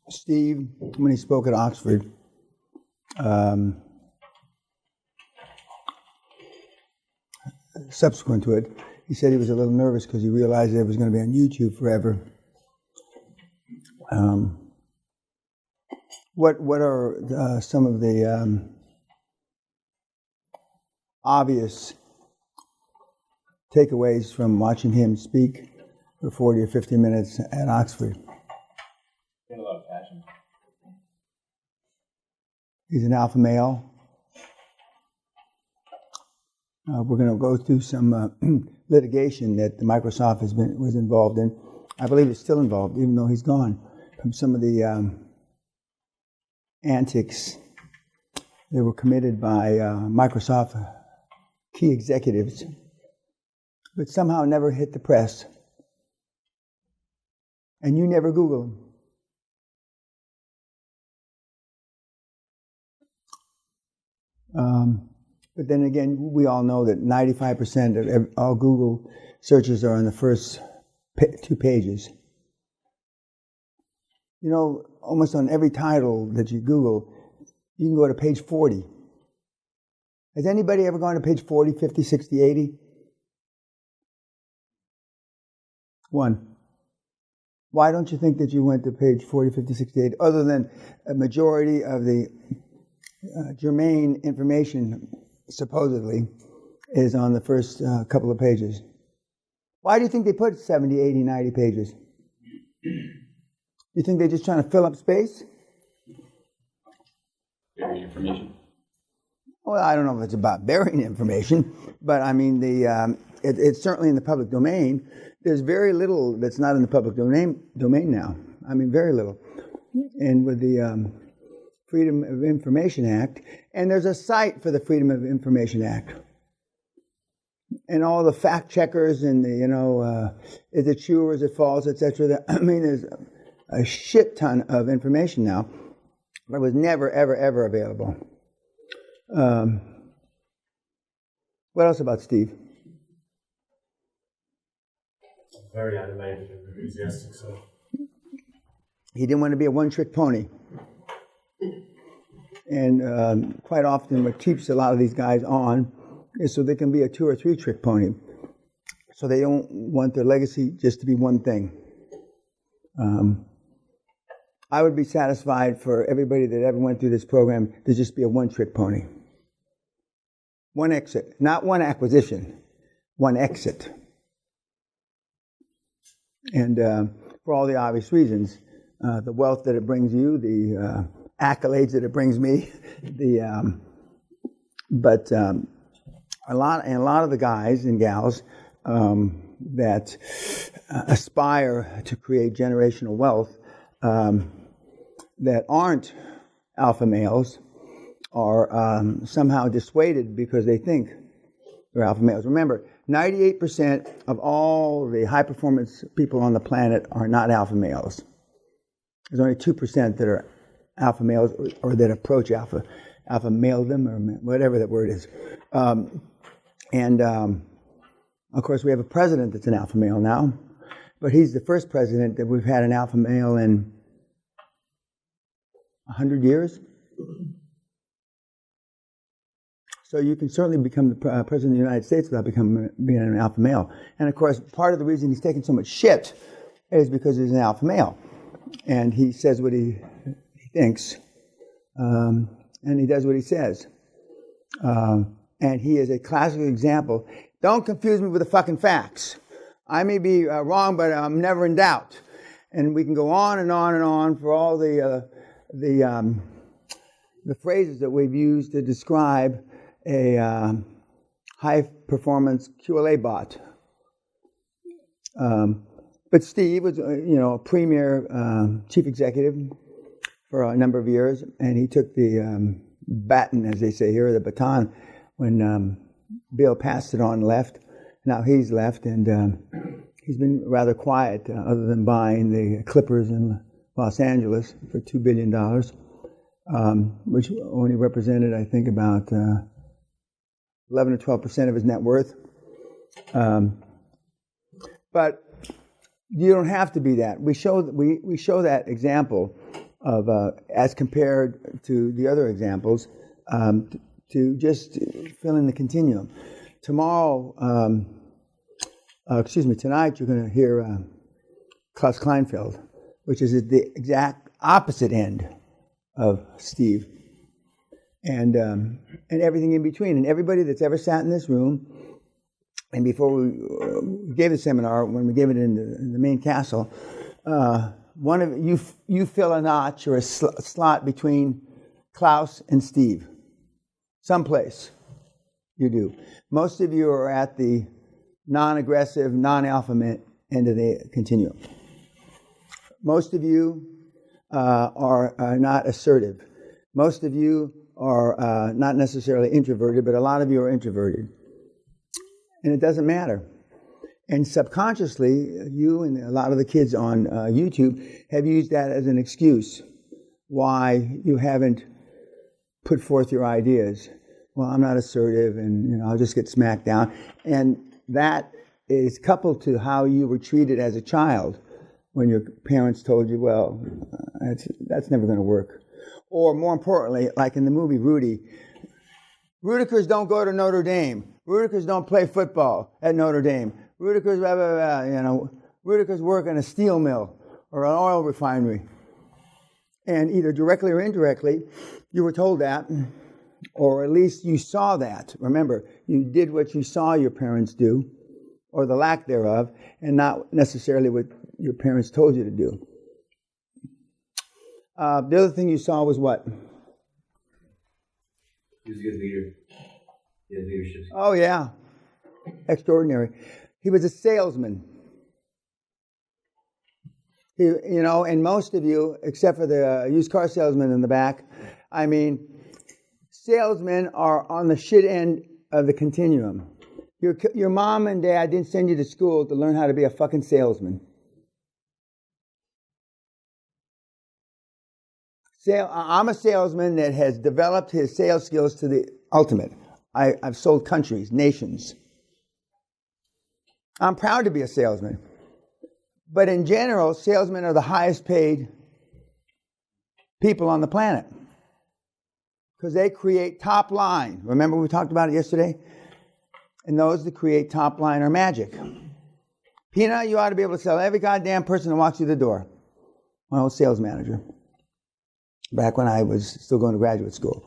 Steve, when he spoke at Oxford, subsequent to it, he said he was a little nervous because he realized that it was going to be on YouTube forever. What are some of the obvious takeaways from watching him speak for 40 or 50 minutes at Oxford? He had a lot of passion. He's an alpha male. We're going to go through some litigation that Microsoft was involved in. I believe it's still involved, even though he's gone, from some of the antics that were committed by Microsoft key executives, but somehow never hit the press. And you never Google them. But then again, we all know that 95% of all Google searches are on the first 2 pages. You know, almost on every title that you Google, you can go to page 40. Has anybody ever gone to page 40, 50, 60, 80? One. Why don't you think that you went to page 40, 50, 60, 80, other than a majority of the germane information, supposedly, is on the first couple of pages? Why do you think they put 70, 80, 90 pages? You think they're just trying to fill up space? Burying information. Well, I don't know if it's about burying information, but I mean, it's certainly in the public domain. There's very little that's not in the public domain now. I mean, very little. And with the Freedom of Information Act, and there's a site for the Freedom of Information Act. And all the fact checkers and the, is it true or is it false, etc. I mean, there's a shit ton of information now that was never, ever, ever available. What else about Steve? Very animated and enthusiastic, so. He didn't want to be a one-trick pony. And quite often what keeps a lot of these guys on is so they can be a 2 or 3 trick pony. So they don't want their legacy just to be one thing. I would be satisfied for everybody that ever went through this program to just be a one-trick pony. One exit, not one acquisition, one exit. And for all the obvious reasons, the wealth that it brings you, the accolades that it brings me, but a lot of the guys and gals that aspire to create generational wealth that aren't alpha males are somehow dissuaded because they think they're alpha males. Remember, 98% of all the high-performance people on the planet are not alpha males. There's only 2% that are alpha males or that approach alpha maledom or whatever that word is. Of course, we have a president that's an alpha male now, but he's the first president that we've had an alpha male in 100 years. So you can certainly become the president of the United States without being an alpha male. And of course, part of the reason he's taking so much shit is because he's an alpha male. And he says what he thinks. And he does what he says. And he is a classic example. Don't confuse me with the fucking facts. I may be wrong, but I'm never in doubt. And we can go on and on and on for all the phrases that we've used to describe a high-performance QLA bot. But Steve was, a premier chief executive for a number of years, and he took the baton, as they say here, the baton, when Bill passed it on and left. Now he's left, and he's been rather quiet, other than buying the Clippers in Los Angeles for $2 billion, which only represented, I think, about 11 or 12% of his net worth. But you don't have to be that. We show that example of as compared to the other examples to just fill in the continuum. Tonight you're going to hear Klaus Kleinfeld, which is at the exact opposite end of Steve, and everything in between. And everybody that's ever sat in this room, and before we gave the seminar, when we gave it in the main castle, one of you fill a notch or a slot between Klaus and Steve, someplace. You do. Most of you are at the non-aggressive, non-alpha end of the continuum. Most of you are not assertive. Most of you are not necessarily introverted, but a lot of you are introverted. And it doesn't matter. And subconsciously, you and a lot of the kids on YouTube have used that as an excuse why you haven't put forth your ideas. Well, I'm not assertive, and I'll just get smacked down. And that is coupled to how you were treated as a child when your parents told you, well, that's never going to work. Or more importantly, like in the movie Rudy, Rudikers don't go to Notre Dame. Rudikers don't play football at Notre Dame. Rudikers, blah, blah, blah, Rudikers work in a steel mill or an oil refinery. And either directly or indirectly, you were told that, or at least you saw that. Remember, you did what you saw your parents do, or the lack thereof, and not necessarily what your parents told you to do. The other thing you saw was what? He was a good leader. He had leadership. Oh, yeah. Extraordinary. He was a salesman. And most of you, except for the used car salesman in the back, salesmen are on the shit end of the continuum. Your mom and dad didn't send you to school to learn how to be a fucking salesman. I'm a salesman that has developed his sales skills to the ultimate. I've sold countries, nations. I'm proud to be a salesman. But in general, salesmen are the highest paid people on the planet because they create top line. Remember we talked about it yesterday? And those that create top line are magic. Peña, you ought to be able to sell every goddamn person that walks through the door. My old sales manager, back when I was still going to graduate school.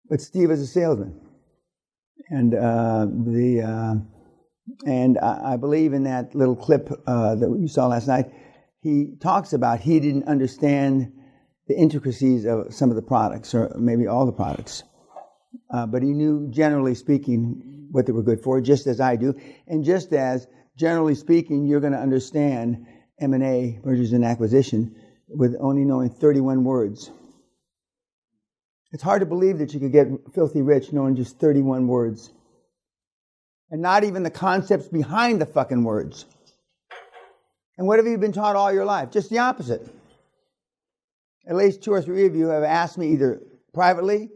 But Steve is a salesman. And I believe in that little clip that you saw last night, he talks about he didn't understand the intricacies of some of the products, or maybe all the products. But he knew, generally speaking, what they were good for, just as I do. And just as, generally speaking, you're going to understand M&A, mergers and acquisition, with only knowing 31 words. It's hard to believe that you could get filthy rich knowing just 31 words. And not even the concepts behind the fucking words. And what have you been taught all your life? Just the opposite. At least 2 or 3 of you have asked me either privately,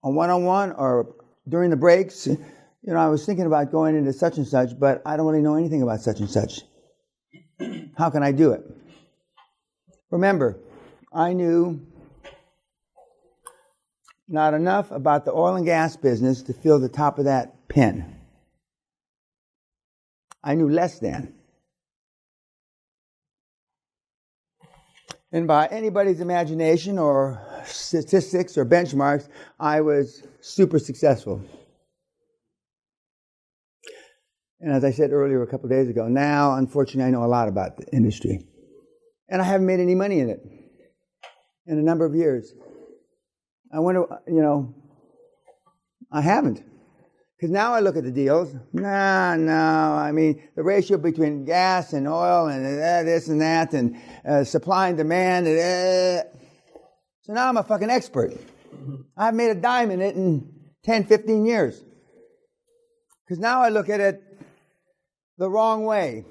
on one-on-one, or during the breaks, I was thinking about going into such and such, but I don't really know anything about such and such. How can I do it? Remember, I knew not enough about the oil and gas business to fill the top of that pen. I knew less than. And by anybody's imagination or statistics or benchmarks, I was super successful. And as I said earlier a couple of days ago, now, unfortunately, I know a lot about the industry. And I haven't made any money in it in a number of years. I wonder, I haven't. Because now I look at the deals. The ratio between gas and oil and this and that and supply and demand. So now I'm a fucking expert. I haven't made a dime in it in 10, 15 years. Because now I look at it the wrong way.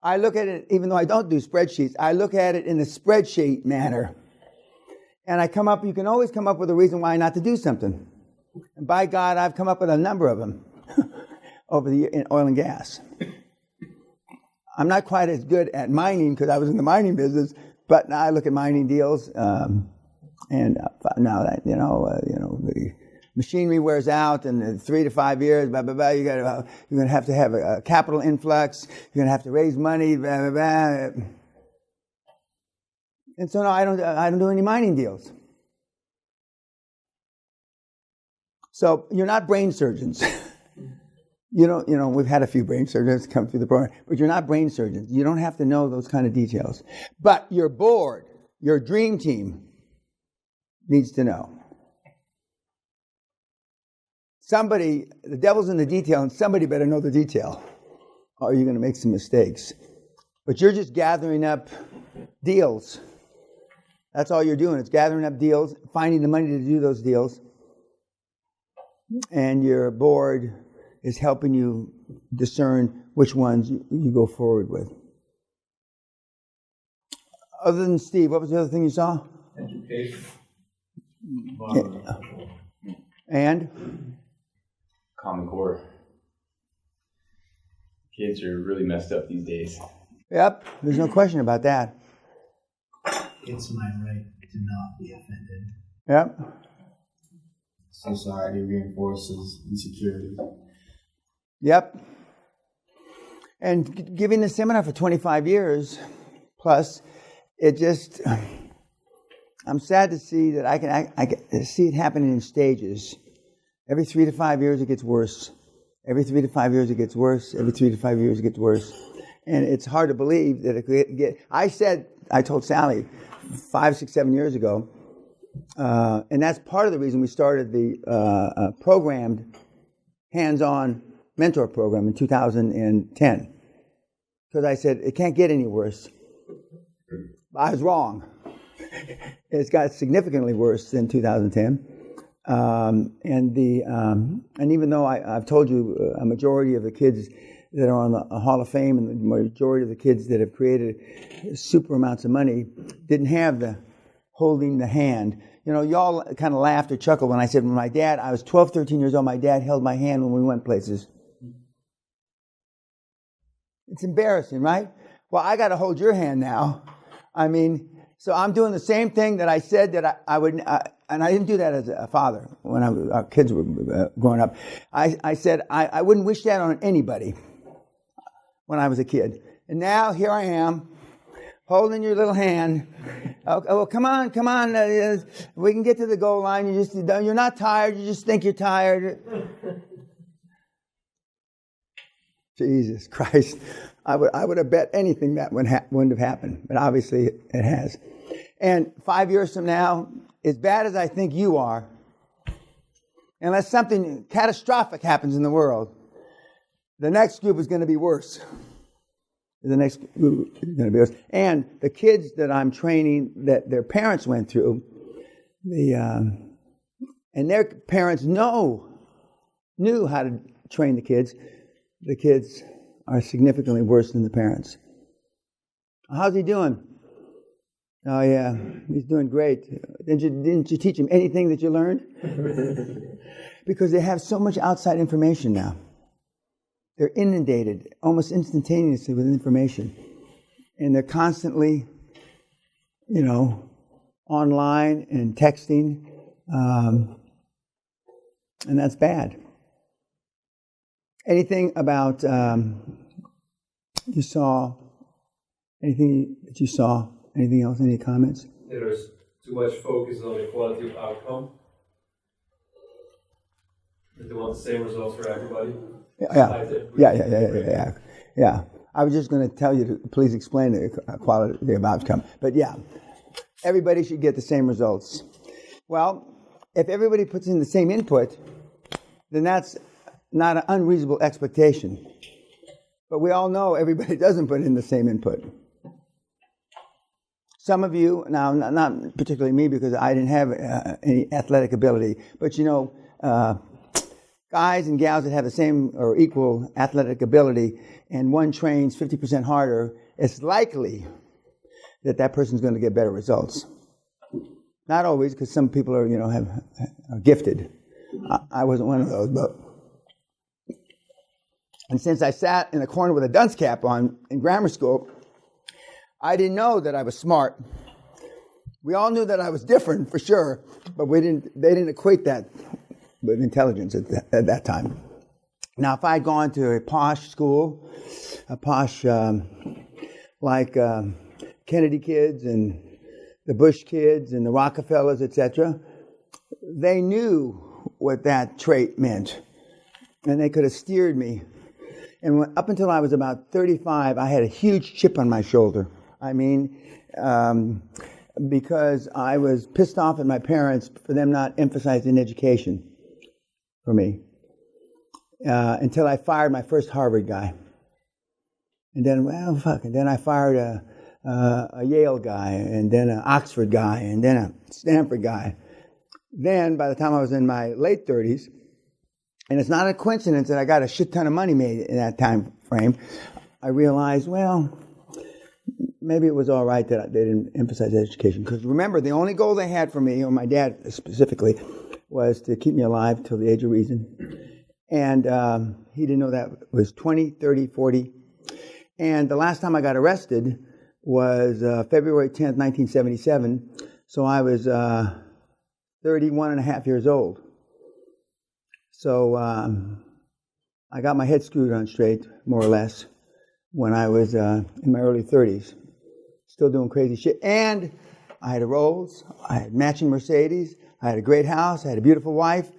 I look at it, even though I don't do spreadsheets, I look at it in the spreadsheet manner. And you can always come up with a reason why not to do something. And by God, I've come up with a number of them in oil and gas. I'm not quite as good at mining because I was in the mining business, but now I look at mining deals, and now that the machinery wears out, and in 3 to 5 years, blah blah blah. You're going to have a capital influx. You're going to have to raise money, blah blah blah. And so no, I don't do any mining deals. So you're not brain surgeons. We've had a few brain surgeons come through the program, but you're not brain surgeons. You don't have to know those kind of details. But your board, your dream team, needs to know. Somebody, the devil's in the detail, and somebody better know the detail, or you're going to make some mistakes. But you're just gathering up deals. That's all you're doing. It's gathering up deals, finding the money to do those deals. And your board is helping you discern which ones you go forward with. Other than Steve, what was the other thing you saw? Education. And? Common Core. Kids are really messed up these days. Yep, there's no question about that. It's my right to not be offended. Yep. Society reinforces insecurity. Yep. And giving the seminar for 25 years plus, it just, I'm sad to see that I can see it happening in stages. Every 3 to 5 years it gets worse. Every 3 to 5 years it gets worse. Every 3 to 5 years it gets worse. And it's hard to believe that it could get, I told Sally 5, 6, 7 years ago, and that's part of the reason we started the programmed hands-on mentor program in 2010. Because I said, it can't get any worse. I was wrong. It's got significantly worse than 2010. And even though I've told you a majority of the kids that are on the Hall of Fame and the majority of the kids that have created super amounts of money didn't have the holding the hand. Y'all kind of laughed or chuckled when I said, when I was 12, 13 years old, my dad held my hand when we went places. It's embarrassing, right? Well, I got to hold your hand now. So I'm doing the same thing that I said that I would, and I didn't do that as a father when our kids were growing up. I said I wouldn't wish that on anybody when I was a kid. And now here I am, holding your little hand. Oh, come on. We can get to the goal line. You're not tired. You just think you're tired. Jesus Christ. I would have bet anything that wouldn't have happened. But obviously it has. And 5 years from now, as bad as I think you are, unless something catastrophic happens in the world, the next group is going to be worse. The next group is going to be worse. And the kids that I'm training that their parents went through, and their parents knew how to train the kids are significantly worse than the parents. How's he doing? Oh yeah, he's doing great. Didn't you teach him anything that you learned? Because they have so much outside information now. They're inundated almost instantaneously with information. And they're constantly, online and texting. And that's bad. Anything about you saw? Anything that you saw? Anything else? Any comments? There's too much focus on the quality of outcome. They want the same results for everybody. Yeah. I was just going to tell you to please explain the quality of outcome. But yeah, everybody should get the same results. Well, if everybody puts in the same input, then that's not an unreasonable expectation. But we all know everybody doesn't put in the same input. Some of you, now not particularly me because I didn't have any athletic ability, but guys and gals that have the same or equal athletic ability and one trains 50% harder, it's likely that person's going to get better results. Not always, because some people are gifted. I wasn't one of those, but And since I sat in a corner with a dunce cap on in grammar school, I didn't know that I was smart. We all knew that I was different for sure, but they didn't equate that with intelligence at that time. Now, if I had gone to a posh school, like Kennedy kids and the Bush kids and the Rockefellers, etc., they knew what that trait meant, and they could have steered me. And up until I was about 35, I had a huge chip on my shoulder. I mean, because I was pissed off at my parents for them not emphasizing education for me, until I fired my first Harvard guy. And then, and then I fired a Yale guy, and then an Oxford guy, and then a Stanford guy. Then, by the time I was in my late 30s, and it's not a coincidence that I got a shit ton of money made in that time frame, I realized, well, maybe it was all right that they didn't emphasize education. Because remember, the only goal they had for me, or my dad specifically, was to keep me alive till the age of reason. And he didn't know that was 20, 30, 40. And the last time I got arrested was February 10th, 1977. So I was 31 and a half years old. So I got my head screwed on straight, more or less, when I was in my early 30s. Still doing crazy shit. And I had a Rolls, I had matching Mercedes, I had a great house, I had a beautiful wife,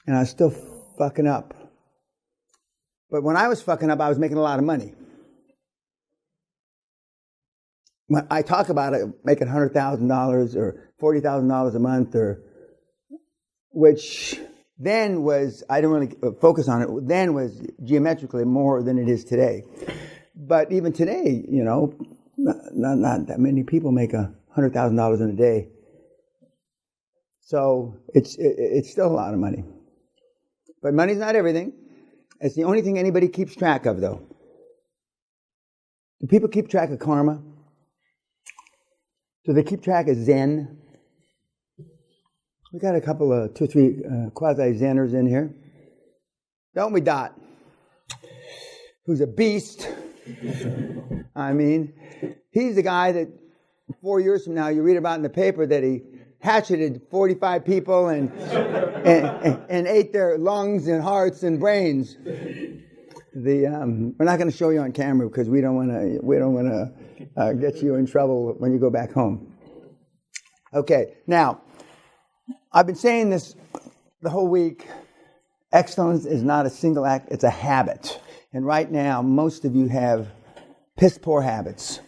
and I was still fucking up. But when I was fucking up, I was making a lot of money. When I talk about it, making $100,000 or $40,000 a month, which then was, I didn't really focus on it, then was geometrically more than it is today. But even today, you know, not that many people make $100,000 in a day. So it's still a lot of money. But money's not everything. It's the only thing anybody keeps track of, though. Do people keep track of karma? Do they keep track of Zen? We got a couple of 2 or 3 quasi-Zenners in here. Don't we, Dot? Who's a beast. I mean, he's the guy that 4 years from now you read about in the paper that he hatcheted 45 people and ate their lungs and hearts and brains. We're not going to show you on camera because we don't want to get you in trouble when you go back home. Okay, now I've been saying this the whole week. Excellence is not a single act; it's a habit. And right now, most of you have piss poor habits,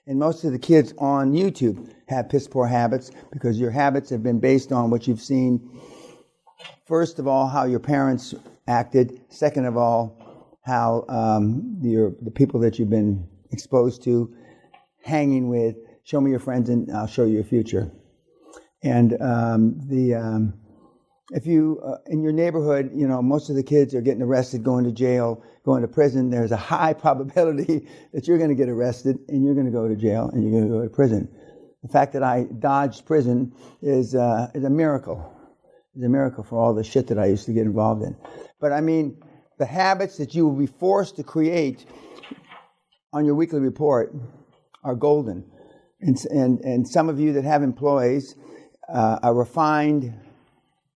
and most of the kids on YouTube have piss poor habits because your habits have been based on what you've seen. First of all, how your parents acted. Second of all, how the people that you've been exposed to, hanging with. Show me your friends and I'll show you your future. And if you, in your neighborhood, you know, most of the kids are getting arrested, going to jail, going to prison. There's a high probability that you're going to get arrested and you're going to go to jail and you're going to go to prison. The fact that I dodged prison is a miracle. It's a miracle for all the shit that I used to get involved in. But I mean, the habits that you will be forced to create on your weekly report are golden. And some of you that have employees, a refined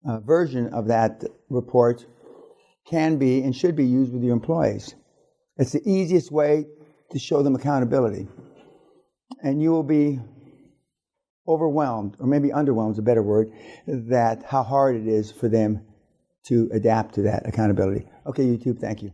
version of that report can be and should be used with your employees. It's the easiest way to show them accountability. And you will be overwhelmed, or maybe underwhelmed is a better word, that how hard it is for them to adapt to that accountability. Okay, YouTube, thank you.